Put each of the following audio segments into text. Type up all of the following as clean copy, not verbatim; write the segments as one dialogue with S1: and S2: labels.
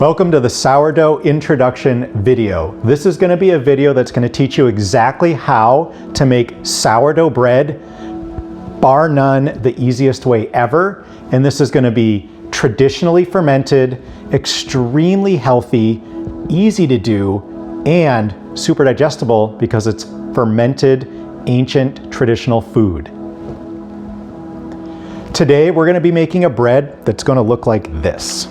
S1: Welcome to the sourdough introduction video. This is going to be a video that's going to teach you exactly how to make sourdough bread, bar none, the easiest way ever. And this is going to be traditionally fermented, extremely healthy, easy to do, and super digestible because it's fermented, ancient, traditional food. Today we're going to be making a bread that's going to look like this.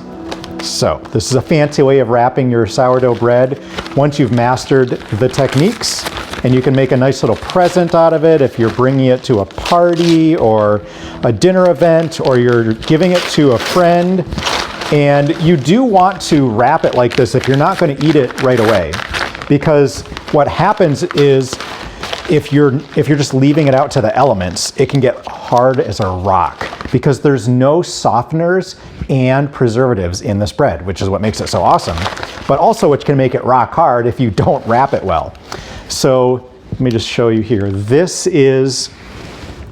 S1: So this is a fancy way of wrapping your sourdough bread once you've mastered the techniques, and you can make a nice little present out of it if you're bringing it to a party or a dinner event, or you're giving it to a friend. And you do want to wrap it like this if you're not going to eat it right away, because what happens is if you're just leaving it out to the elements, it can get hard as a rock because there's no softeners and preservatives in this bread, which is what makes it so awesome, but also which can make it rock hard if you don't wrap it well. So let me just show you here. This is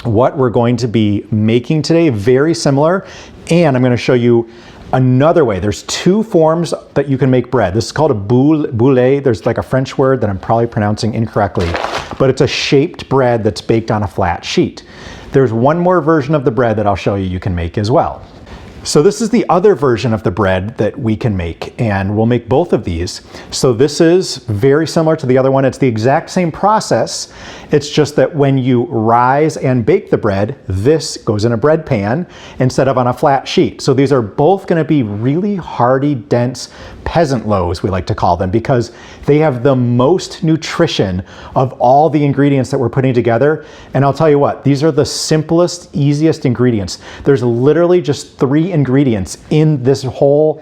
S1: what we're going to be making today, very similar, and I'm going to show you another way. There's two forms that you can make bread. This is called a boule. There's like a French word that I'm probably pronouncing incorrectly, but it's a shaped bread that's baked on a flat sheet. There's one more version of the bread that I'll show you can make as well. So this is the other version of the bread that we can make, and we'll make both of these. So this is very similar to the other one. It's the exact same process. It's just that when you rise and bake the bread, this goes in a bread pan instead of on a flat sheet. So these are both going to be really hearty, dense peasant loaves, we like to call them, because they have the most nutrition of all the ingredients that we're putting together. And I'll tell you what, these are the simplest, easiest ingredients. There's literally just 3 ingredients in this whole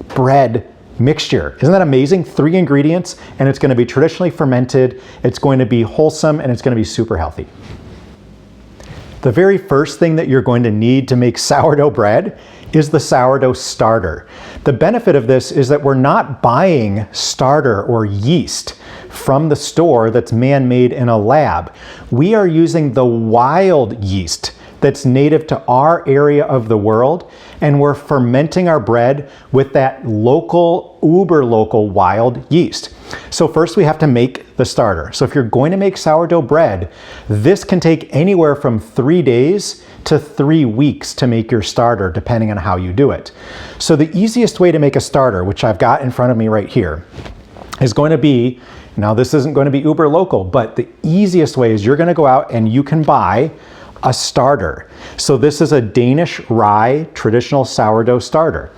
S1: bread mixture. Isn't that amazing? 3 ingredients, and it's going to be traditionally fermented, it's going to be wholesome, and it's going to be super healthy. The very first thing that you're going to need to make sourdough bread is the sourdough starter. The benefit of this is that we're not buying starter or yeast from the store that's man-made in a lab. We are using the wild yeast that's native to our area of the world, and we're fermenting our bread with that local, uber local wild yeast. So first we have to make the starter. So if you're going to make sourdough bread, this can take anywhere from 3 days to 3 weeks to make your starter, depending on how you do it. So the easiest way to make a starter, which I've got in front of me right here, is going to be, now this isn't going to be uber local, but the easiest way is you're going to go out and you can buy a starter. So this is a Danish rye traditional sourdough starter.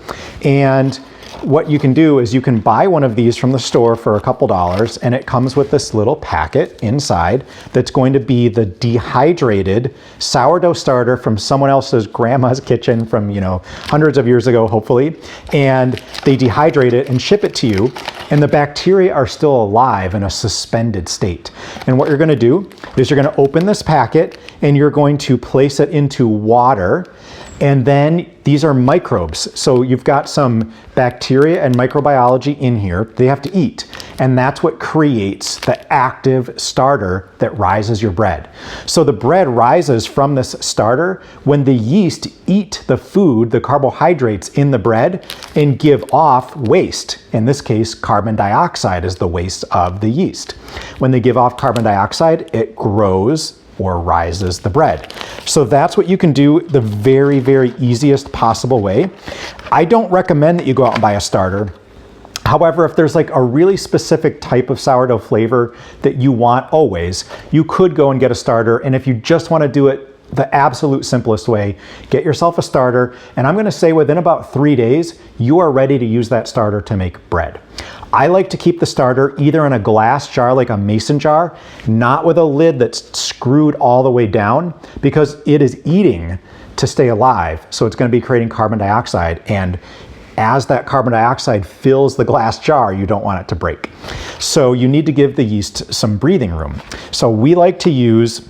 S1: And what you can do is you can buy one of these from the store for a couple dollars, and it comes with this little packet inside that's going to be the dehydrated sourdough starter from someone else's grandma's kitchen from, hundreds of years ago, hopefully. And they dehydrate it and ship it to you, and the bacteria are still alive in a suspended state. And what you're going to do is you're going to open this packet and you're going to place it into water. And then these are microbes. So you've got some bacteria and microbiology in here. They have to eat. And that's what creates the active starter that rises your bread. So the bread rises from this starter when the yeast eat the food, the carbohydrates in the bread, and give off waste. In this case, carbon dioxide is the waste of the yeast. When they give off carbon dioxide, it grows or rises the bread. So that's what you can do the very, very easiest possible way. I don't recommend that you go out and buy a starter. However, if there's like a really specific type of sourdough flavor that you want always, you could go and get a starter. And if you just want to do it the absolute simplest way, get yourself a starter. And I'm going to say within about 3 days, you are ready to use that starter to make bread. I like to keep the starter either in a glass jar, like a mason jar, not with a lid that's screwed all the way down, because it is eating to stay alive. So it's going to be creating carbon dioxide. And as that carbon dioxide fills the glass jar, you don't want it to break. So you need to give the yeast some breathing room. So we like to use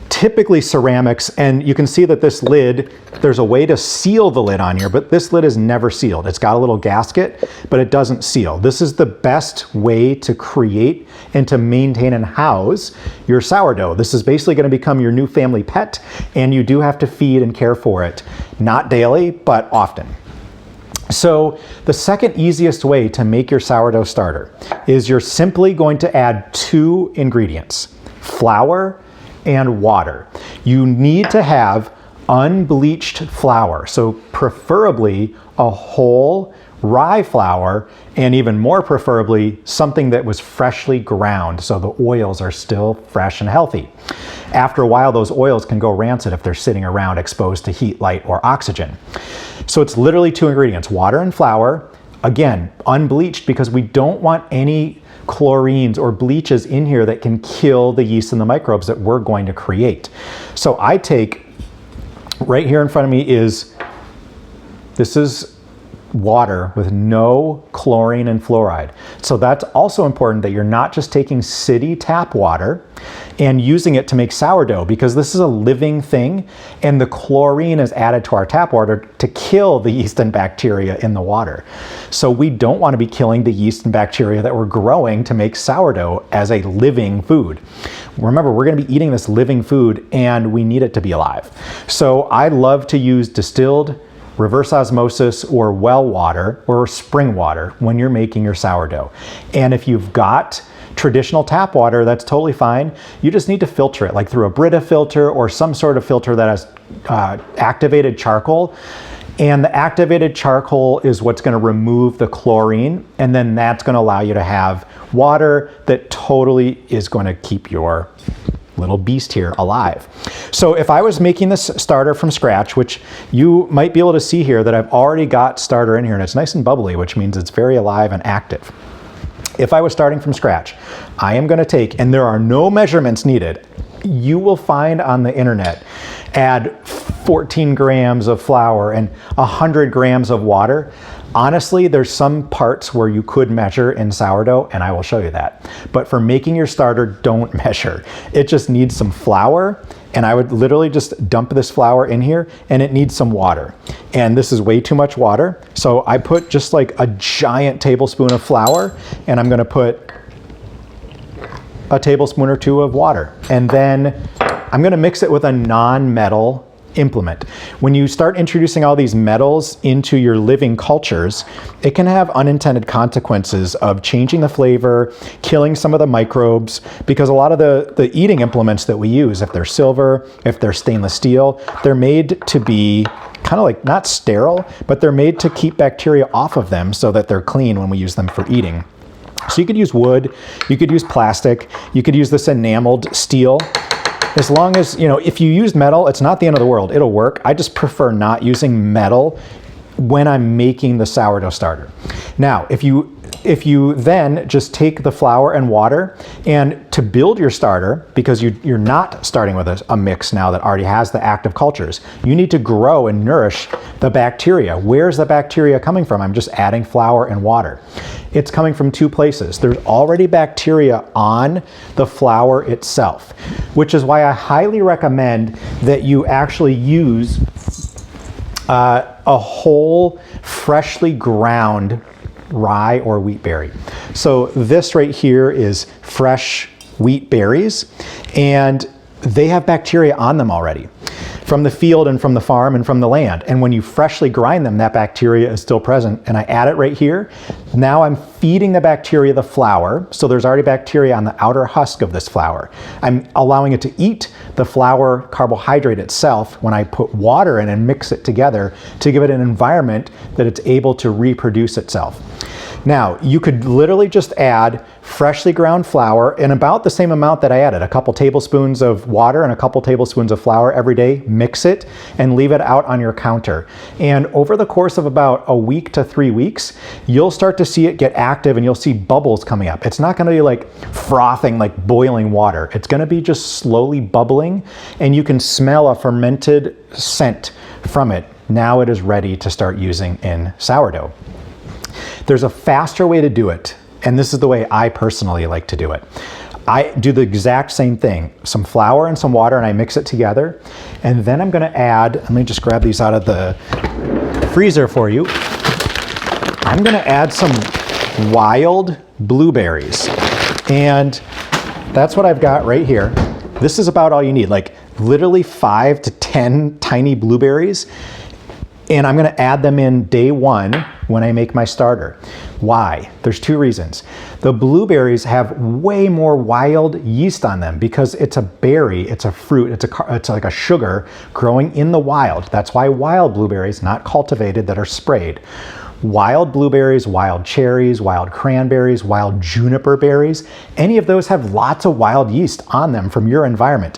S1: typically ceramics, and you can see that this lid, there's a way to seal the lid on here, but this lid is never sealed. It's got a little gasket, but it doesn't seal. This is the best way to create and to maintain and house your sourdough. This is basically going to become your new family pet, and you do have to feed and care for it, not daily, but often. So the second easiest way to make your sourdough starter is you're simply going to add 2 ingredients, flour and water. You need to have unbleached flour, so preferably a whole rye flour, and even more preferably something that was freshly ground so the oils are still fresh and healthy. After a while, those oils can go rancid if they're sitting around exposed to heat, light, or oxygen. So it's literally 2 ingredients, water and flour. Again, unbleached, because we don't want any chlorines or bleaches in here that can kill the yeast and the microbes that we're going to create. So I take, right here in front of me this is water with no chlorine and fluoride. So that's also important that you're not just taking city tap water and using it to make sourdough, because this is a living thing and the chlorine is added to our tap water to kill the yeast and bacteria in the water. So we don't want to be killing the yeast and bacteria that we're growing to make sourdough as a living food. Remember, we're going to be eating this living food and we need it to be alive. So I love to use distilled, reverse osmosis, or well water or spring water when you're making your sourdough. And if you've got traditional tap water, that's totally fine. You just need to filter it, like through a Brita filter or some sort of filter that has activated charcoal. And the activated charcoal is what's going to remove the chlorine, and then that's going to allow you to have water that totally is going to keep your little beast here alive. So if I was making this starter from scratch, which you might be able to see here that I've already got starter in here and it's nice and bubbly, which means it's very alive and active. If I was starting from scratch, I am going to take, and there are no measurements needed, you will find on the internet, add 14 grams of flour and 100 grams of water. Honestly, there's some parts where you could measure in sourdough, and I will show you that. But for making your starter, don't measure. It just needs some flour, and I would literally just dump this flour in here, and it needs some water. And this is way too much water, so I put just like a giant tablespoon of flour, and I'm gonna put a tablespoon or 2 of water. And then I'm gonna mix it with a non-metal implement. When you start introducing all these metals into your living cultures, it can have unintended consequences of changing the flavor, killing some of the microbes, because a lot of the eating implements that we use, if they're silver, if they're stainless steel, they're made to be kind of like not sterile, but they're made to keep bacteria off of them so that they're clean when we use them for eating. So you could use wood, you could use plastic, you could use this enameled steel. As long as, you know, if you use metal, it's not the end of the world. It'll work. I just prefer not using metal when I'm making the sourdough starter. Now, if you then just take the flour and water, and to build your starter, because you're not starting with a mix now that already has the active cultures, you need to grow and nourish the bacteria. Where's the bacteria coming from? I'm just adding flour and water. It's coming from 2 places. There's already bacteria on the flour itself, which is why I highly recommend that you actually use a whole freshly ground rye or wheat berry. So this right here is fresh wheat berries, and they have bacteria on them already from the field and from the farm and from the land. And when you freshly grind them, that bacteria is still present. And I add it right here. Now I'm feeding the bacteria the flour. So there's already bacteria on the outer husk of this flour. I'm allowing it to eat the flour carbohydrate itself when I put water in and mix it together to give it an environment that it's able to reproduce itself. Now, you could literally just add freshly ground flour in about the same amount that I added, a couple tablespoons of water and a couple tablespoons of flour every day, mix it and leave it out on your counter. And over the course of about a week to 3 weeks, you'll start to see it get active and you'll see bubbles coming up. It's not gonna be like frothing, like boiling water. It's gonna be just slowly bubbling, and you can smell a fermented scent from it. Now it is ready to start using in sourdough. There's a faster way to do it, and this is the way I personally like to do it. I do the exact same thing, some flour and some water, and I mix it together. And then I'm gonna add, let me just grab these out of the freezer for you. I'm gonna add some wild blueberries. And that's what I've got right here. This is about all you need, like literally 5 to 10 tiny blueberries. And I'm gonna add them in day one when I make my starter. Why? There's two reasons. The blueberries have way more wild yeast on them because it's a berry, it's a fruit, it's like a sugar growing in the wild. That's why wild blueberries, not cultivated, that are sprayed. Wild blueberries, wild cherries, wild cranberries, wild juniper berries, any of those have lots of wild yeast on them from your environment.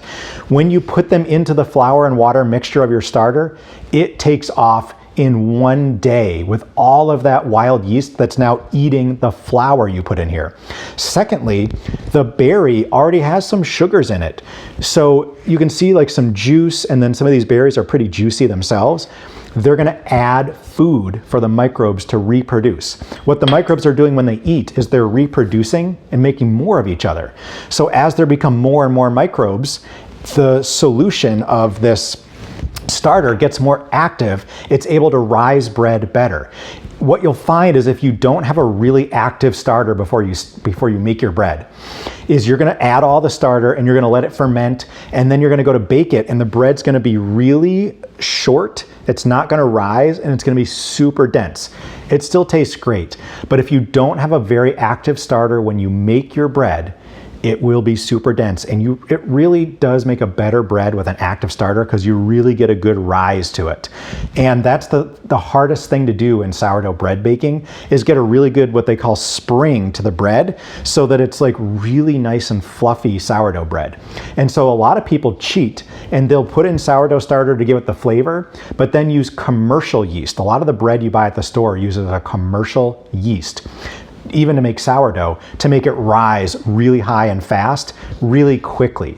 S1: When you put them into the flour and water mixture of your starter, it takes off in one day with all of that wild yeast that's now eating the flour you put in here. Secondly, the berry already has some sugars in it. So you can see like some juice, and then some of these berries are pretty juicy themselves. They're gonna add food for the microbes to reproduce. What the microbes are doing when they eat is they're reproducing and making more of each other. So as there become more and more microbes, the solution of this starter gets more active, it's able to rise bread better. What you'll find is if you don't have a really active starter before you make your bread, is you're gonna add all the starter and you're gonna let it ferment, and then you're gonna go to bake it, and the bread's gonna be really short, it's not gonna rise, and it's gonna be super dense. It still tastes great, but if you don't have a very active starter when you make your bread, it will be super dense, and it really does make a better bread with an active starter because you really get a good rise to it. And that's the hardest thing to do in sourdough bread baking, is get a really good, what they call spring to the bread, so that it's like really nice and fluffy sourdough bread. And so a lot of people cheat and they'll put in sourdough starter to give it the flavor, but then use commercial yeast. A lot of the bread you buy at the store uses a commercial yeast, even to make sourdough, to make it rise really high and fast, really quickly.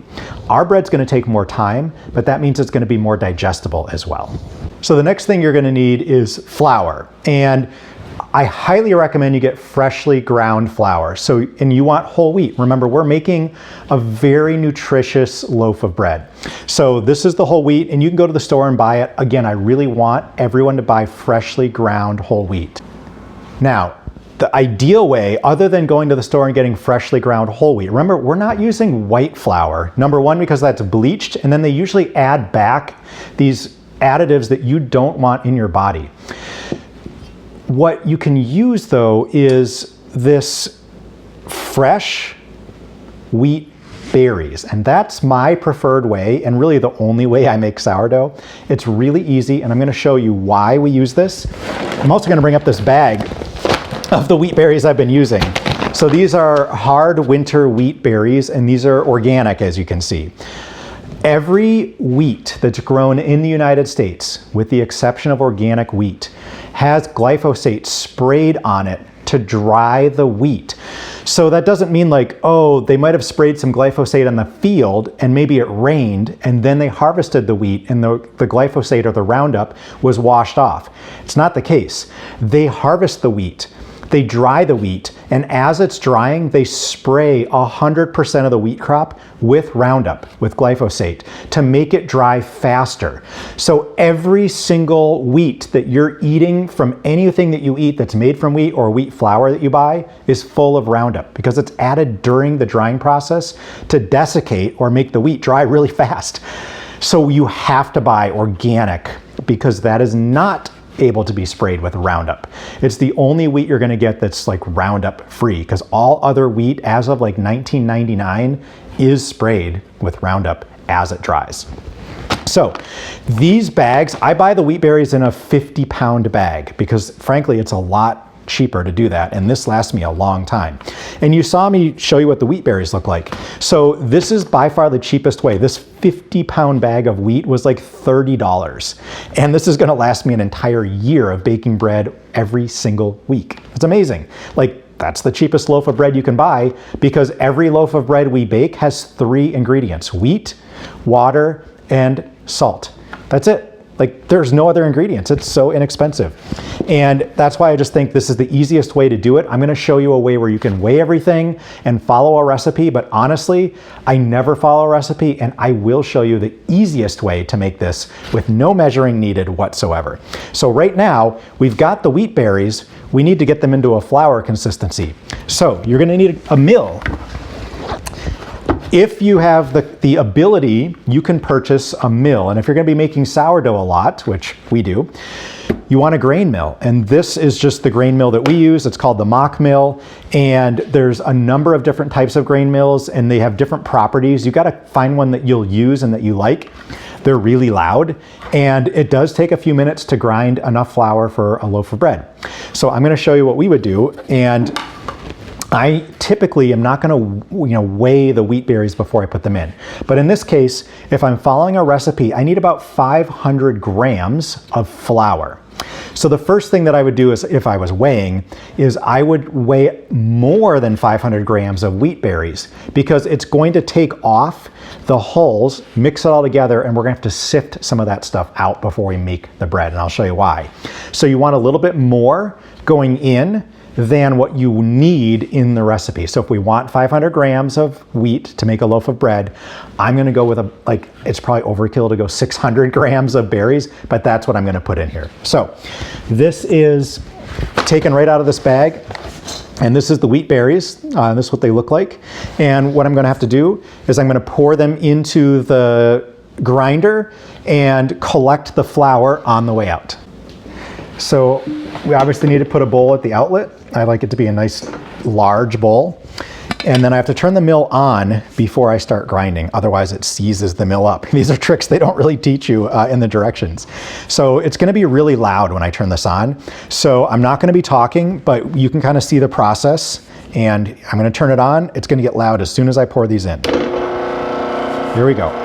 S1: Our bread's gonna take more time, but that means it's gonna be more digestible as well. So the next thing you're gonna need is flour. And I highly recommend you get freshly ground flour. And you want whole wheat. Remember, we're making a very nutritious loaf of bread. So this is the whole wheat, and you can go to the store and buy it. Again, I really want everyone to buy freshly ground whole wheat. Now, the ideal way, other than going to the store and getting freshly ground whole wheat, remember, we're not using white flour. Number one, because that's bleached, and then they usually add back these additives that you don't want in your body. What you can use, though, is this fresh wheat berries, and that's my preferred way, and really the only way I make sourdough. It's really easy, and I'm gonna show you why we use this. I'm also gonna bring up this bag of the wheat berries I've been using. So these are hard winter wheat berries, and these are organic, as you can see. Every wheat that's grown in the United States, with the exception of organic wheat, has glyphosate sprayed on it to dry the wheat. So that doesn't mean like, oh, they might have sprayed some glyphosate on the field and maybe it rained and then they harvested the wheat and the glyphosate or the Roundup was washed off. It's not the case. They harvest the wheat, they dry the wheat, and as it's drying, they spray 100% of the wheat crop with Roundup, with glyphosate, to make it dry faster. So every single wheat that you're eating from anything that you eat that's made from wheat or wheat flour that you buy is full of Roundup because it's added during the drying process to desiccate or make the wheat dry really fast. So you have to buy organic because that is not able to be sprayed with Roundup. It's the only wheat you're gonna get that's like Roundup free, because all other wheat as of like 1999 is sprayed with Roundup as it dries. So these bags, I buy the wheat berries in a 50-pound bag because frankly, it's a lot cheaper to do that, and this lasts me a long time. And you saw me show you what the wheat berries look like. So this is by far the cheapest way. This 50-pound bag of wheat was like $30. And this is gonna last me an entire year of baking bread every single week. It's amazing. Like, that's the cheapest loaf of bread you can buy because every loaf of bread we bake has 3 ingredients: wheat, water, and salt. That's it. Like, there's no other ingredients. It's so inexpensive. And that's why I just think this is the easiest way to do it. I'm gonna show you a way where you can weigh everything and follow a recipe, but honestly, I never follow a recipe, and I will show you the easiest way to make this with no measuring needed whatsoever. So right now, we've got the wheat berries. We need to get them into a flour consistency. So you're gonna need a mill. If you have the ability, you can purchase a mill. And if you're going to be making sourdough a lot, which we do, you want a grain mill. And this is just the grain mill that we use. It's called the mock mill. And there's a number of different types of grain mills, and they have different properties. You got to find one that you'll use and that you like. They're really loud, and it does take a few minutes to grind enough flour for a loaf of bread. So I'm going to show you what we would do. And I typically am not going to weigh the wheat berries before I put them in. But in this case, if I'm following a recipe, I need about 500 grams of flour. So the first thing that I would do is, if I was weighing, is I would weigh more than 500 grams of wheat berries, because it's going to take off the hulls, mix it all together, and we're going to have to sift some of that stuff out before we make the bread, and I'll show you why. So you want a little bit more going in than what you need in the recipe. So if we want 500 grams of wheat to make a loaf of bread, I'm gonna go with it's probably overkill to go 600 grams of berries, but that's what I'm gonna put in here. So this is taken right out of this bag, and this is the wheat berries. This is what they look like. And what I'm gonna have to do is I'm gonna pour them into the grinder and collect the flour on the way out. So we obviously need to put a bowl at the outlet. I like it to be a nice large bowl. And then I have to turn the mill on before I start grinding. Otherwise it seizes the mill up. These are tricks they don't really teach you in the directions. So it's gonna be really loud when I turn this on. So I'm not gonna be talking, but you can kind of see the process. And I'm gonna turn it on. It's gonna get loud as soon as I pour these in. Here we go.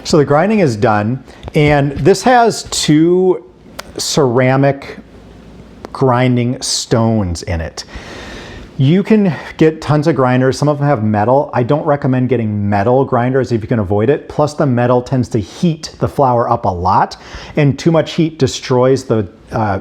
S1: So the grinding is done, and this has 2 ceramic grinding stones in it. You can get tons of grinders. Some of them have metal. I don't recommend getting metal grinders if you can avoid it. Plus the metal tends to heat the flour up a lot, and too much heat destroys the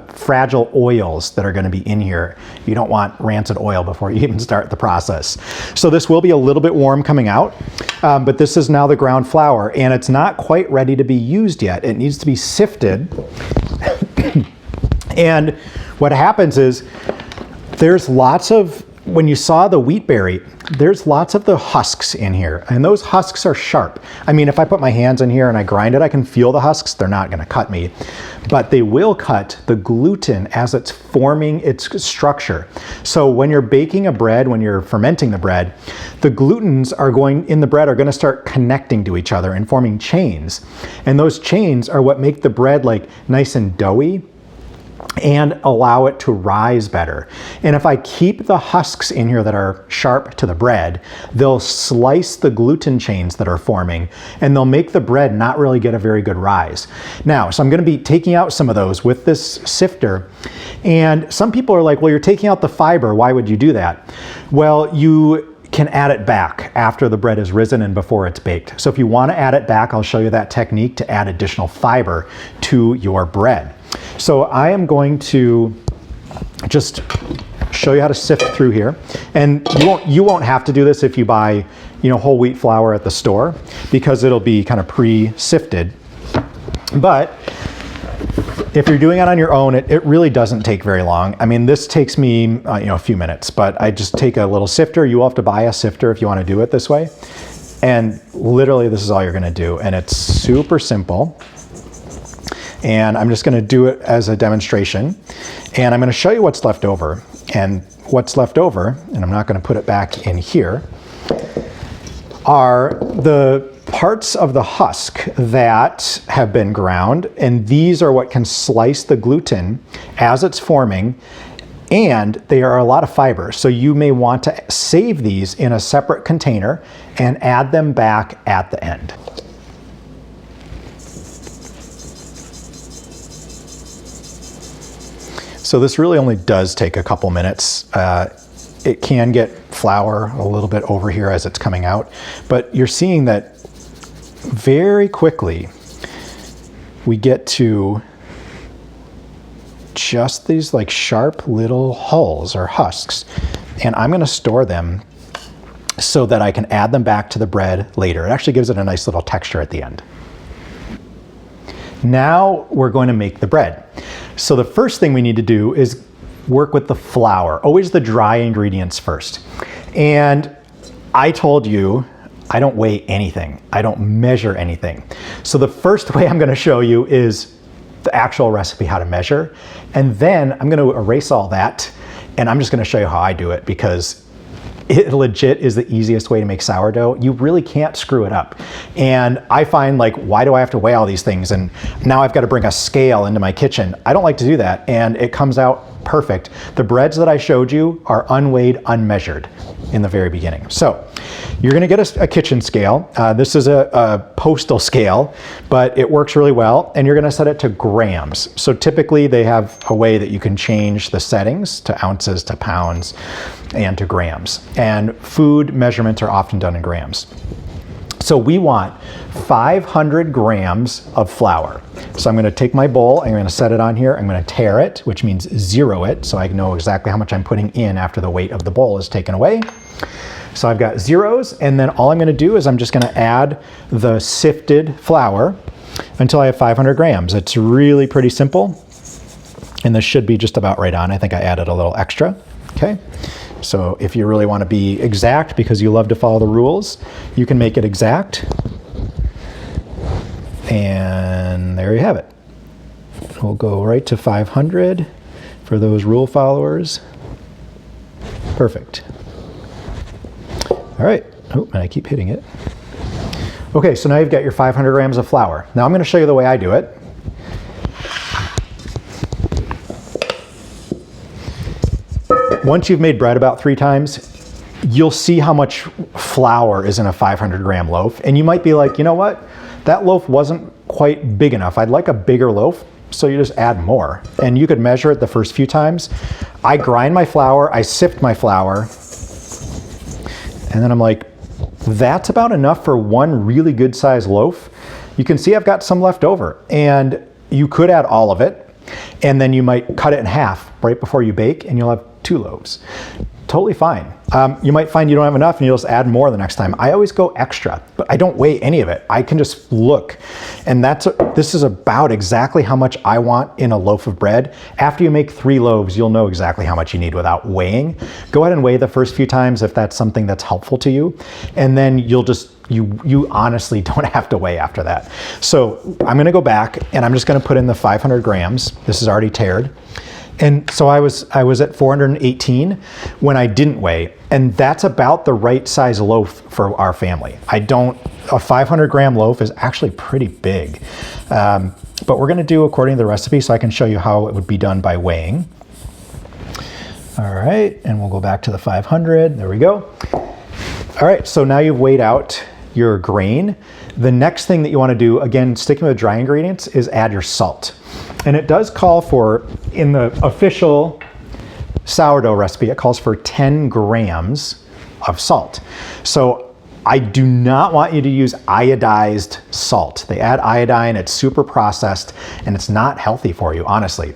S1: fragile oils that are going to be in here. You don't want rancid oil before you even start the process. So this will be a little bit warm coming out, but this is now the ground flour, and it's not quite ready to be used yet. It needs to be sifted. And what happens is there's lots of, when you saw the wheat berry, there's lots of the husks in here, and those husks are sharp. I mean, if I put my hands in here and I grind it, I can feel the husks. They're not going to cut me, but they will cut the gluten as it's forming its structure. So when you're baking a bread, when you're fermenting the bread, the glutens in the bread are going to start connecting to each other and forming chains. And those chains are what make the bread nice and doughy and allow it to rise better. And if I keep the husks in here that are sharp to the bread, they'll slice the gluten chains that are forming, and they'll make the bread not really get a very good rise. Now, so I'm going to be taking out some of those with this sifter, and some people are like, well, you're taking out the fiber. Why would you do that? Well, you can add it back after the bread is risen and before it's baked. So if you want to add it back, I'll show you that technique to add additional fiber to your bread. So I am going to just show you how to sift through here. And you won't have to do this if you buy, whole wheat flour at the store, because it'll be kind of pre-sifted. But if you're doing it on your own, it really doesn't take very long. I mean, this takes me a few minutes, but I just take a little sifter. You will have to buy a sifter if you want to do it this way. And literally this is all you're going to do. And it's super simple. And I'm just going to do it as a demonstration. And I'm going to show you what's left over. And what's left over, and I'm not going to put it back in here, are the parts of the husk that have been ground. And these are what can slice the gluten as it's forming. And they are a lot of fiber. So you may want to save these in a separate container and add them back at the end. So this really only does take a couple minutes. It can get flour a little bit over here as it's coming out, but you're seeing that very quickly we get to just these like sharp little hulls or husks. And I'm gonna store them so that I can add them back to the bread later. It actually gives it a nice little texture at the end. Now we're going to make the bread. So the first thing we need to do is work with the flour, always the dry ingredients first. And I told you, I don't weigh anything. I don't measure anything. So the first way I'm gonna show you is the actual recipe, how to measure. And then I'm gonna erase all that and I'm just gonna show you how I do it, because it legit is the easiest way to make sourdough. You really can't screw it up. And I find, like, why do I have to weigh all these things? And now I've got to bring a scale into my kitchen. I don't like to do that. And it comes out perfect. The breads that I showed you are unweighed, unmeasured in the very beginning. So you're gonna get a kitchen scale. This is a postal scale, but it works really well. And you're gonna set it to grams. So typically they have a way that you can change the settings to ounces, to pounds, and to grams. And food measurements are often done in grams. So we want 500 grams of flour. So I'm gonna take my bowl, I'm gonna set it on here, I'm gonna tare it, which means zero it, so I know exactly how much I'm putting in after the weight of the bowl is taken away. So I've got zeros, and then all I'm gonna do is I'm just gonna add the sifted flour until I have 500 grams. It's really pretty simple, and this should be just about right on. I think I added a little extra, okay? So if you really want to be exact because you love to follow the rules, you can make it exact. And there you have it. We'll go right to 500 for those rule followers. Perfect. All right. Oh, and I keep hitting it. Okay, so now you've got your 500 grams of flour. Now I'm going to show you the way I do it. Once you've made bread about 3 times, you'll see how much flour is in a 500 gram loaf. And you might be like, you know what? That loaf wasn't quite big enough. I'd like a bigger loaf. So you just add more. And you could measure it the first few times. I grind my flour, I sift my flour, and then I'm like, that's about enough for one really good sized loaf. You can see I've got some left over. And you could add all of it, and then you might cut it in half right before you bake, and you'll have 2 loaves. Totally fine. You might find you don't have enough and you'll just add more the next time. I always go extra, but I don't weigh any of it. I can just look. And this is about exactly how much I want in a loaf of bread. After you make 3 loaves, you'll know exactly how much you need without weighing. Go ahead and weigh the first few times if that's something that's helpful to you. And then you'll just, you honestly don't have to weigh after that. So I'm gonna go back and I'm just gonna put in the 500 grams. This is already tared. And so I was at 418 when I didn't weigh, and that's about the right size loaf for our family. A 500 gram loaf is actually pretty big, but we're gonna do according to the recipe so I can show you how it would be done by weighing. All right, and we'll go back to the 500, there we go. All right, so now you've weighed out your grain. The next thing that you wanna do, again, sticking with dry ingredients, is add your salt. And it does call for, in the official sourdough recipe, it calls for 10 grams of salt. So I do not want you to use iodized salt. They add iodine, it's super processed, and it's not healthy for you, honestly.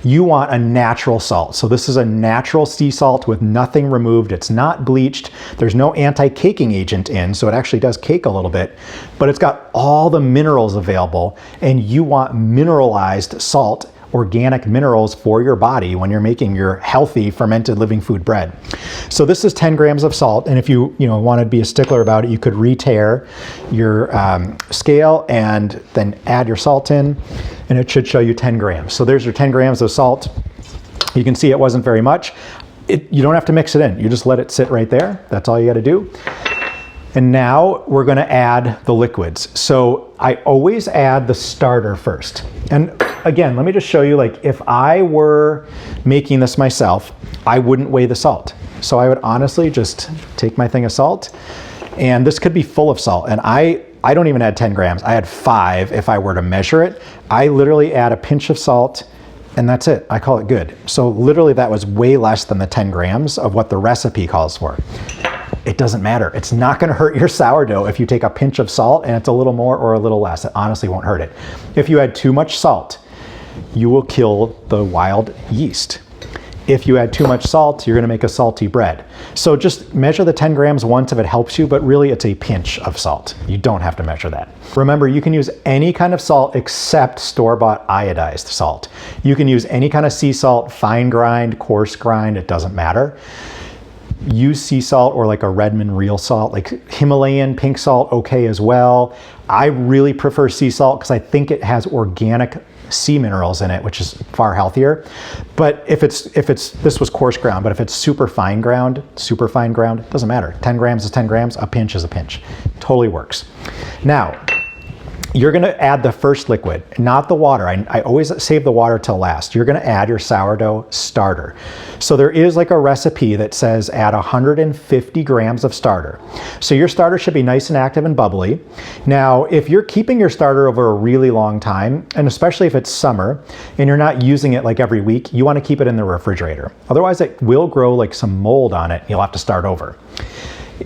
S1: You want a natural salt. So this is a natural sea salt with nothing removed. It's not bleached. There's no anti-caking agent in, so it actually does cake a little bit, but it's got all the minerals available, and you want mineralized salt, organic minerals for your body when you're making your healthy fermented living food bread. So this is 10 grams of salt, and if you want to be a stickler about it, you could re-tare your scale and then add your salt in, and it should show you 10 grams. So there's your 10 grams of salt. You can see it wasn't very much. You don't have to mix it in. You just let it sit right there. That's all you got to do. And now we're gonna add the liquids. So I always add the starter first. And again, let me just show you, like, if I were making this myself, I wouldn't weigh the salt. So I would honestly just take my thing of salt, and this could be full of salt. And I don't even add 10 grams. I add 5 if I were to measure it. I literally add a pinch of salt, and that's it. I call it good. So literally that was way less than the 10 grams of what the recipe calls for. it doesn't matter. It's not gonna hurt your sourdough if you take a pinch of salt and it's a little more or a little less. It honestly won't hurt it. If you add too much salt, you will kill the wild yeast. If you add too much salt, you're gonna make a salty bread. So just measure the 10 grams once if it helps you, but really it's a pinch of salt. You don't have to measure that. Remember, you can use any kind of salt except store-bought iodized salt. You can use any kind of sea salt, fine grind, coarse grind, it doesn't matter. Use sea salt or like a Redmond real salt, like Himalayan pink salt, okay as well. I really prefer sea salt because I think it has organic sea minerals in it, which is far healthier. But if this was coarse ground, but if it's super fine ground, it doesn't matter. 10 grams is 10 grams, a pinch is a pinch. Totally works. Now, you're gonna add the first liquid, not the water. I always save the water till last. You're gonna add your sourdough starter. So there is like a recipe that says add 150 grams of starter. So your starter should be nice and active and bubbly. Now, if you're keeping your starter over a really long time, and especially if it's summer, and you're not using it like every week, you wanna keep it in the refrigerator. Otherwise it will grow like some mold on it, and you'll have to start over.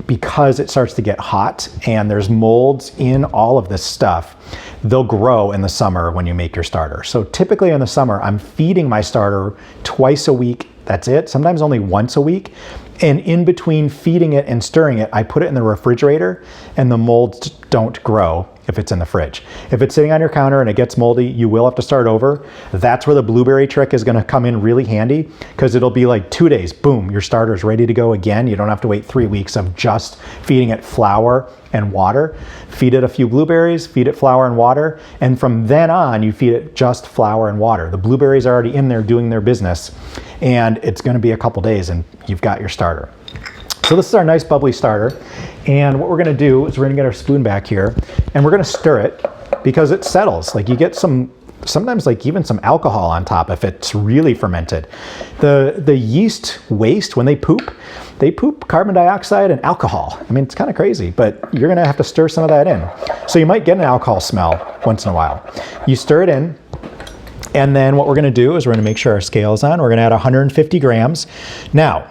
S1: Because it starts to get hot and there's molds in all of this stuff, they'll grow in the summer when you make your starter. So typically in the summer, I'm feeding my starter twice a week. That's it, sometimes only once a week. And in between feeding it and stirring it, I put it in the refrigerator and the molds don't grow if it's in the fridge. If it's sitting on your counter and it gets moldy, you will have to start over. That's where the blueberry trick is gonna come in really handy, because it'll be like 2 days, boom, your starter's ready to go again. You don't have to wait 3 weeks of just feeding it flour and water. Feed it a few blueberries, feed it flour and water, and from then on, you feed it just flour and water. The blueberries are already in there doing their business, and it's gonna be a couple days and you've got your starter. So this is our nice bubbly starter. And what we're gonna do is we're gonna get our spoon back here and we're gonna stir it because it settles. Like you get sometimes like even some alcohol on top if it's really fermented. The yeast waste, when they poop carbon dioxide and alcohol. I mean, it's kind of crazy, but you're gonna have to stir some of that in. So you might get an alcohol smell once in a while. You stir it in, and then what we're gonna do is we're gonna make sure our scale is on. We're gonna add 150 grams. Now,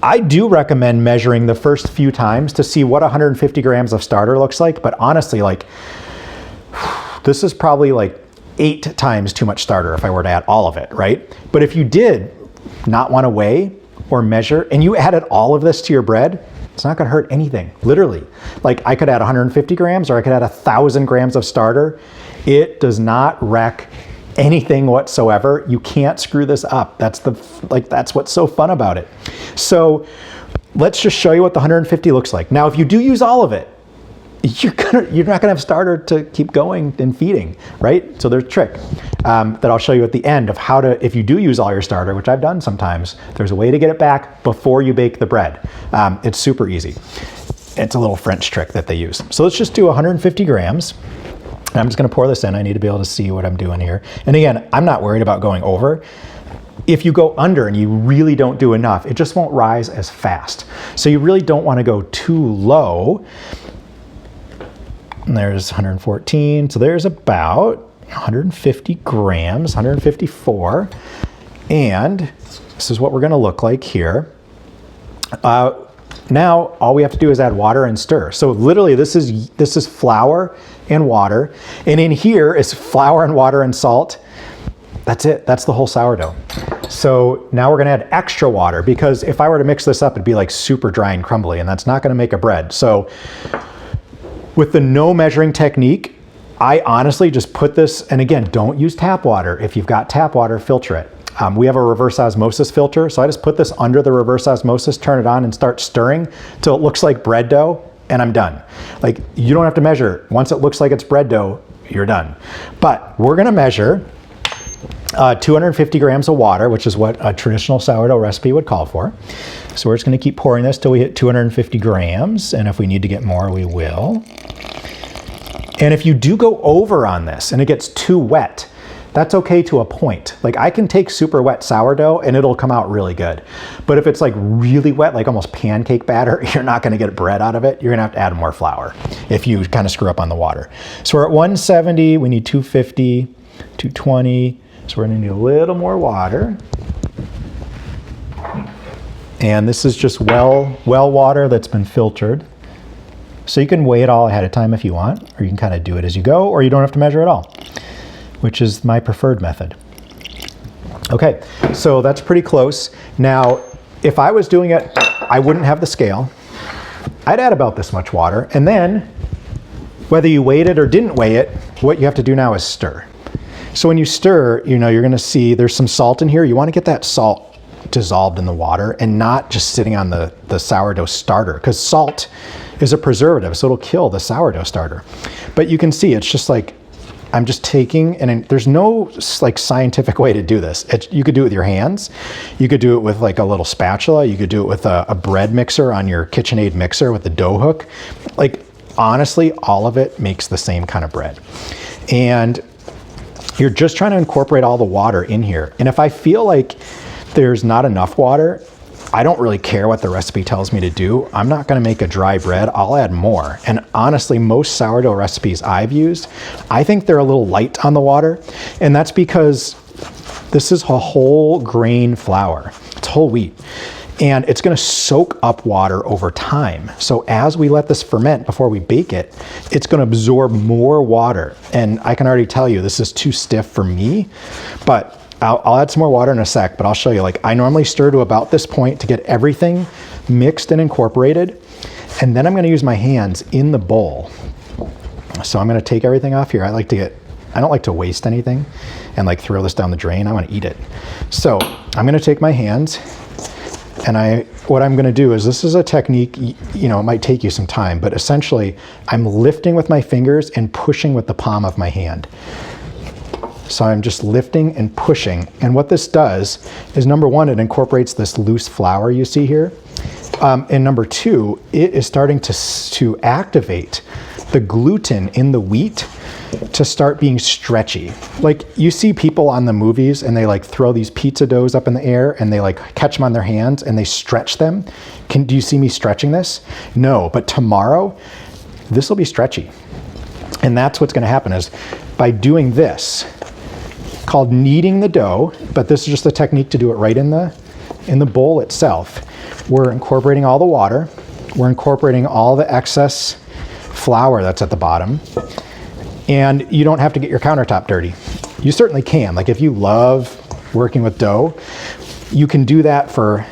S1: I do recommend measuring the first few times to see what 150 grams of starter looks like, but honestly, like, this is probably like 8 times too much starter if I were to add all of it, right? But if you did not want to weigh or measure and you added all of this to your bread, it's not gonna hurt anything, literally. Like I could add 150 grams or I could add 1,000 grams of starter. It does not wreck anything whatsoever. You can't screw this up. That's what's so fun about it. So let's just show you what the 150 looks like. Now, if you do use all of it, you're not gonna have starter to keep going and feeding, right? So there's a trick that I'll show you at the end of how to, if you do use all your starter, which I've done sometimes, there's a way to get it back before you bake the bread. It's super easy. It's a little French trick that they use. So let's just do 150 grams. I'm just gonna pour this in. I need to be able to see what I'm doing here. And again, I'm not worried about going over. If you go under and you really don't do enough, it just won't rise as fast. So you really don't wanna go too low. And there's 114, so there's about 150 grams, 154. And this is what we're gonna look like here. Now, all we have to do is add water and stir. So literally this is flour and water. And in here is flour and water and salt. That's it, that's the whole sourdough. So now we're gonna add extra water because if I were to mix this up, it'd be like super dry and crumbly and that's not gonna make a bread. So with the no measuring technique, I honestly just put this, and again, don't use tap water. If you've got tap water, filter it. We have a reverse osmosis filter, so I just put this under the reverse osmosis, turn it on and start stirring till it looks like bread dough, and I'm done. Like, you don't have to measure. Once it looks like it's bread dough, you're done. But we're gonna measure 250 grams of water, which is what a traditional sourdough recipe would call for. So we're just gonna keep pouring this till we hit 250 grams, and if we need to get more, we will. And if you do go over on this and it gets too wet, that's okay to a point. Like I can take super wet sourdough and it'll come out really good. But if it's like really wet, like almost pancake batter, you're not gonna get bread out of it. You're gonna have to add more flour if you kind of screw up on the water. So we're at 170, we need 250, 220. So we're gonna need a little more water. And this is just well water that's been filtered. So you can weigh it all ahead of time if you want, or you can kind of do it as you go, or you don't have to measure at all, which is my preferred method. Okay, so that's pretty close. Now, if I was doing it, I wouldn't have the scale. I'd add about this much water, and then whether you weighed it or didn't weigh it, what you have to do now is stir. So when you stir, you know, you're gonna see there's some salt in here. You wanna get that salt dissolved in the water and not just sitting on the sourdough starter, because salt is a preservative, so it'll kill the sourdough starter. But you can see it's just like, I'm just taking, and there's no like scientific way to do this. You could do it with your hands. You could do it with like a little spatula. You could do it with a bread mixer on your KitchenAid mixer with the dough hook. Like honestly, all of it makes the same kind of bread. And you're just trying to incorporate all the water in here. And if I feel like there's not enough water, I don't really care what the recipe tells me to do. I'm not gonna make a dry bread, I'll add more. And honestly, most sourdough recipes I've used, I think they're a little light on the water. And that's because this is a whole grain flour, it's whole wheat. And it's gonna soak up water over time. So as we let this ferment before we bake it, it's gonna absorb more water. And I can already tell you, this is too stiff for me, but I'll add some more water in a sec, but I'll show you. Like I normally stir to about this point to get everything mixed and incorporated. And then I'm gonna use my hands in the bowl. So I'm gonna take everything off here. I don't like to waste anything and like throw this down the drain. I wanna eat it. So I'm gonna take my hands, and what I'm gonna do is, this is a technique, you know, it might take you some time, but essentially I'm lifting with my fingers and pushing with the palm of my hand. So I'm just lifting and pushing. And what this does is, number one, it incorporates this loose flour you see here. And number two, it is starting to activate the gluten in the wheat to start being stretchy. Like you see people on the movies and they like throw these pizza doughs up in the air and they like catch them on their hands and they stretch them. Do you see me stretching this? No, but tomorrow, this will be stretchy. And that's what's gonna happen is, by doing this, called kneading the dough, but this is just a technique to do it right in the bowl itself. We're incorporating all the water. We're incorporating all the excess flour that's at the bottom. And you don't have to get your countertop dirty. You certainly can. Like if you love working with dough, you can do that for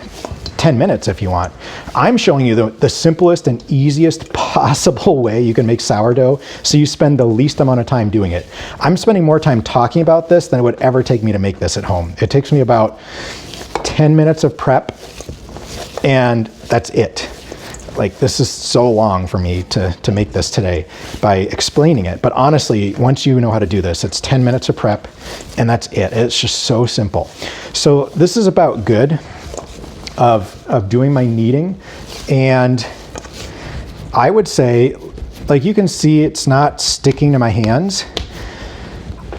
S1: 10 minutes if you want. I'm showing you the simplest and easiest possible way you can make sourdough, so you spend the least amount of time doing it. I'm spending more time talking about this than it would ever take me to make this at home. It takes me about 10 minutes of prep, and that's it. Like this is so long for me to make this today by explaining it. But honestly, once you know how to do this, it's 10 minutes of prep and that's it. It's just so simple. So this is about good of doing my kneading. And I would say, like you can see, it's not sticking to my hands.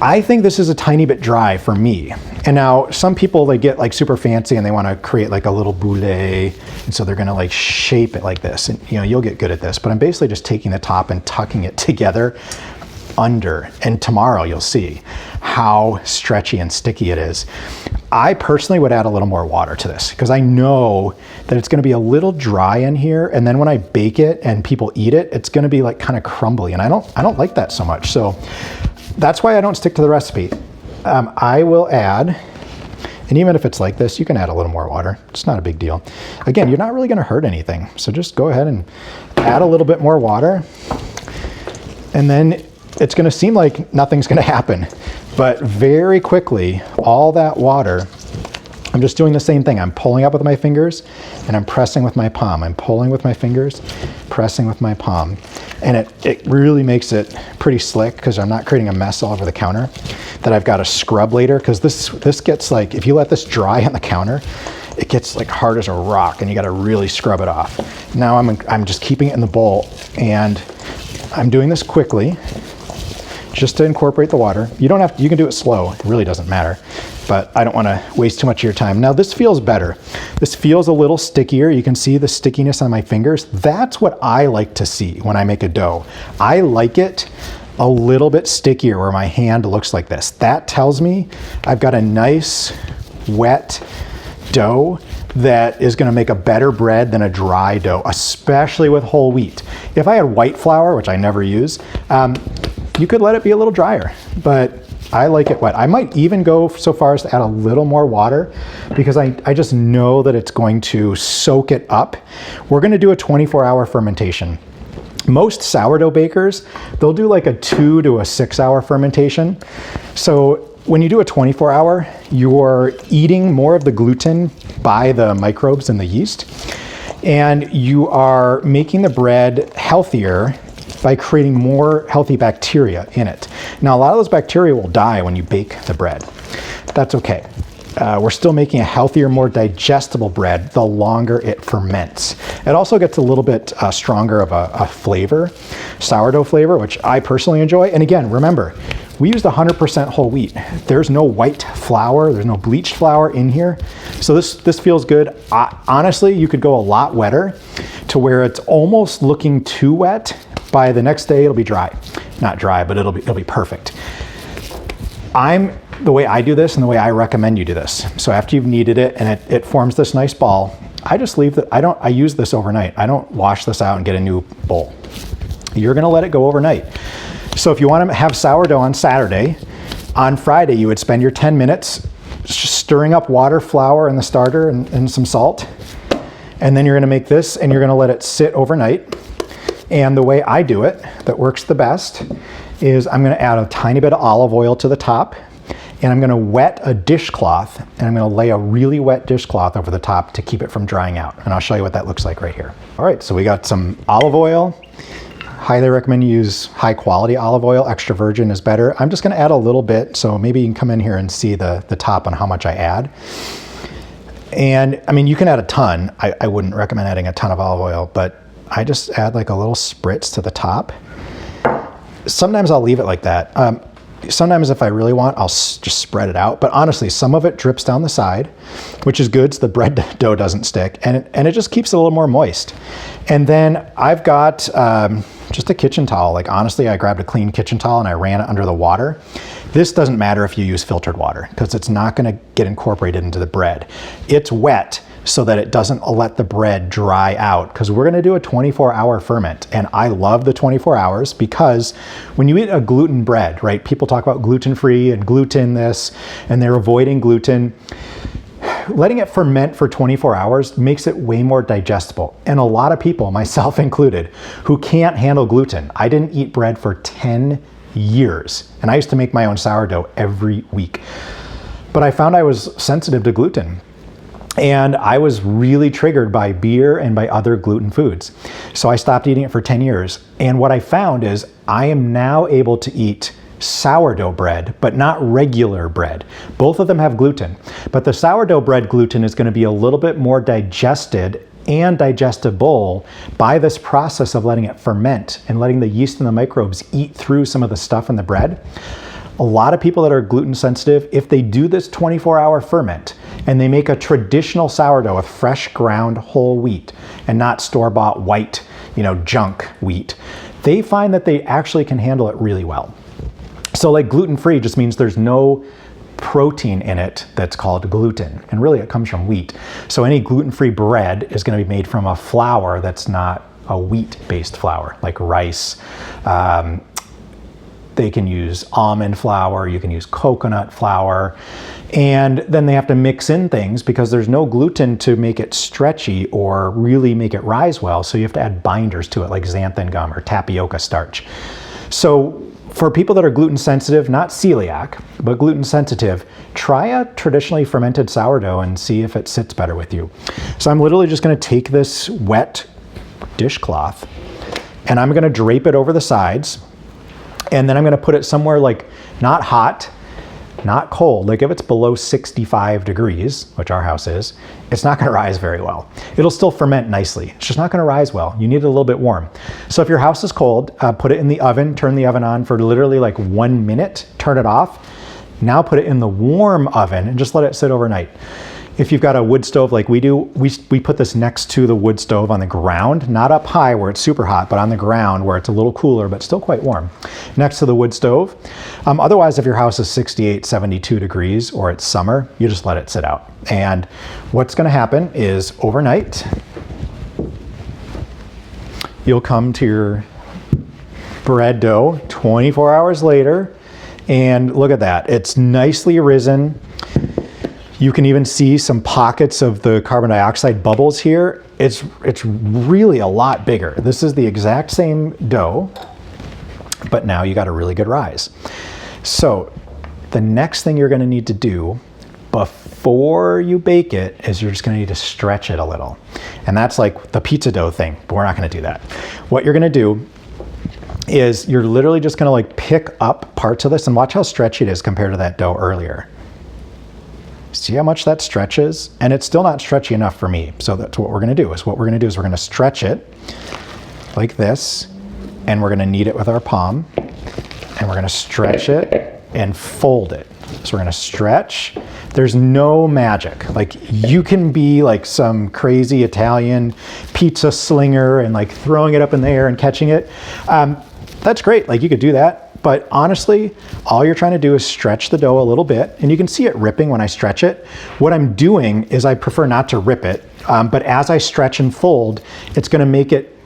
S1: I think this is a tiny bit dry for me. And now some people, they get like super fancy and they want to create like a little boule. And so they're going to like shape it like this. And you know, you'll get good at this, but I'm basically just taking the top and tucking it together under. And tomorrow you'll see how stretchy and sticky it is. I personally would add a little more water to this because I know that it's going to be a little dry in here. And then when I bake it and people eat it, it's going to be like kind of crumbly. And I don't like that so much. So that's why I don't stick to the recipe. I will add, and even if it's like this, you can add a little more water. It's not a big deal. Again, you're not really going to hurt anything. So just go ahead and add a little bit more water. And then it's going to seem like nothing's going to happen. But very quickly, all that water, I'm just doing the same thing. I'm pulling up with my fingers and I'm pressing with my palm. I'm pulling with my fingers, pressing with my palm. And it really makes it pretty slick because I'm not creating a mess all over the counter that I've got to scrub later, because this gets like, if you let this dry on the counter, it gets like hard as a rock and you got to really scrub it off. Now I'm just keeping it in the bowl and I'm doing this quickly just to incorporate the water. You don't have to, you can do it slow. It really doesn't matter, but I don't want to waste too much of your time. Now this feels better. This feels a little stickier. You can see the stickiness on my fingers. That's what I like to see when I make a dough. I like it a little bit stickier where my hand looks like this. That tells me I've got a nice wet dough that is gonna make a better bread than a dry dough, especially with whole wheat. If I had white flour, which I never use, you could let it be a little drier, but I like it wet. I might even go so far as to add a little more water because I just know that it's going to soak it up. We're gonna do a 24-hour fermentation. Most sourdough bakers, they'll do like a 2 to a 6 hour fermentation. So when you do a 24-hour, you're eating more of the gluten by the microbes in the yeast, and you are making the bread healthier by creating more healthy bacteria in it. Now, a lot of those bacteria will die when you bake the bread. That's okay. We're still making a healthier, more digestible bread the longer it ferments. It also gets a little bit stronger of a flavor, sourdough flavor, which I personally enjoy. And again, remember, we used 100% whole wheat. There's no white flour, there's no bleached flour in here. So this feels good. Honestly, you could go a lot wetter to where it's almost looking too wet. By the next day, it'll be dry. Not dry, but it'll be perfect. The way I do this and the way I recommend you do this. So after you've kneaded it and it forms this nice ball, I just leave it. I use this overnight. I don't wash this out and get a new bowl. You're gonna let it go overnight. So if you want to have sourdough on Saturday, on Friday you would spend your 10 minutes stirring up water, flour, and the starter and some salt. And then you're gonna make this and you're gonna let it sit overnight. And the way I do it, that works the best, is I'm gonna add a tiny bit of olive oil to the top, and I'm gonna wet a dishcloth, and I'm gonna lay a really wet dishcloth over the top to keep it from drying out. And I'll show you what that looks like right here. All right, so we got some olive oil. Highly recommend you use high quality olive oil. Extra virgin is better. I'm just gonna add a little bit, so maybe you can come in here and see the top on how much I add. And I mean, you can add a ton. I wouldn't recommend adding a ton of olive oil, but I just add like a little spritz to the top. Sometimes I'll leave it like that. Sometimes if I really want, I'll just spread it out. But honestly, some of it drips down the side, which is good so the bread dough doesn't stick. And it just keeps it a little more moist. And then I've got just a kitchen towel. Like honestly, I grabbed a clean kitchen towel and I ran it under the water. This doesn't matter if you use filtered water because it's not gonna get incorporated into the bread. It's wet so that it doesn't let the bread dry out, because we're gonna do a 24-hour ferment. And I love the 24 hours because when you eat a gluten bread, right? People talk about gluten-free and gluten this, and they're avoiding gluten. Letting it ferment for 24 hours makes it way more digestible. And a lot of people, myself included, who can't handle gluten. I didn't eat bread for 10 years, and I used to make my own sourdough every week. But I found I was sensitive to gluten. And I was really triggered by beer and by other gluten foods. So I stopped eating it for 10 years. And what I found is I am now able to eat sourdough bread, but not regular bread. Both of them have gluten, but the sourdough bread gluten is going to be a little bit more digested and digestible by this process of letting it ferment and letting the yeast and the microbes eat through some of the stuff in the bread. A lot of people that are gluten sensitive, if they do this 24-hour ferment and they make a traditional sourdough with fresh ground whole wheat and not store-bought white, junk wheat, they find that they actually can handle it really well. So like gluten-free just means there's no protein in it that's called gluten, and really it comes from wheat. So any gluten-free bread is going to be made from a flour that's not a wheat-based flour, like rice. They can use almond flour, you can use coconut flour, and then they have to mix in things because there's no gluten to make it stretchy or really make it rise well, so you have to add binders to it like xanthan gum or tapioca starch. So for people that are gluten sensitive, not celiac, but gluten sensitive, try a traditionally fermented sourdough and see if it sits better with you. So I'm literally just gonna take this wet dishcloth and I'm gonna drape it over the sides, and then I'm gonna put it somewhere like not hot, not cold. Like if it's below 65 degrees, which our house is, it's not gonna rise very well. It'll still ferment nicely. It's just not gonna rise well. You need it a little bit warm. So if your house is cold, put it in the oven, turn the oven on for literally like 1 minute, turn it off. Now put it in the warm oven and just let it sit overnight. If you've got a wood stove like we do, we put this next to the wood stove on the ground, not up high where it's super hot, but on the ground where it's a little cooler, but still quite warm, next to the wood stove. Otherwise, if your house is 68, 72 degrees or it's summer, you just let it sit out. And what's gonna happen is overnight, you'll come to your bread dough 24 hours later, and look at that. It's nicely risen. You can even see some pockets of the carbon dioxide bubbles here. It's really a lot bigger. This is the exact same dough, but now you got a really good rise. So the next thing you're gonna need to do before you bake it is you're just gonna need to stretch it a little. And that's like the pizza dough thing, but we're not gonna do that. What you're gonna do is you're literally just gonna like pick up parts of this, and watch how stretchy it is compared to that dough earlier. See how much that stretches? And it's still not stretchy enough for me. So that's what we're gonna do, we're gonna stretch it like this, and we're gonna knead it with our palm, and we're gonna stretch it and fold it. So we're gonna stretch. There's no magic. Like, you can be like some crazy Italian pizza slinger and like throwing it up in the air and catching it. That's great, like you could do that. But honestly, all you're trying to do is stretch the dough a little bit, and you can see it ripping when I stretch it. What I'm doing is I prefer not to rip it, but as I stretch and fold, it's gonna make it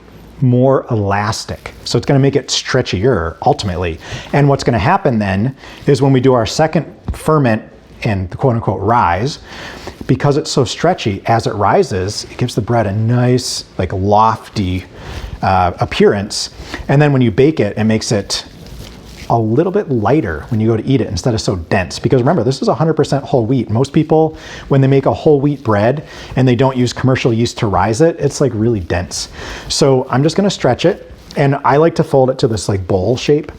S1: more elastic. So it's gonna make it stretchier ultimately. And what's gonna happen then is when we do our second ferment and the quote unquote rise, because it's so stretchy, as it rises, it gives the bread a nice, like lofty appearance. And then when you bake it, it makes it a little bit lighter when you go to eat it instead of so dense. Because remember, this is 100% whole wheat. Most people, when they make a whole wheat bread and they don't use commercial yeast to rise it, it's like really dense. So I'm just gonna stretch it, and I like to fold it to this like bowl shape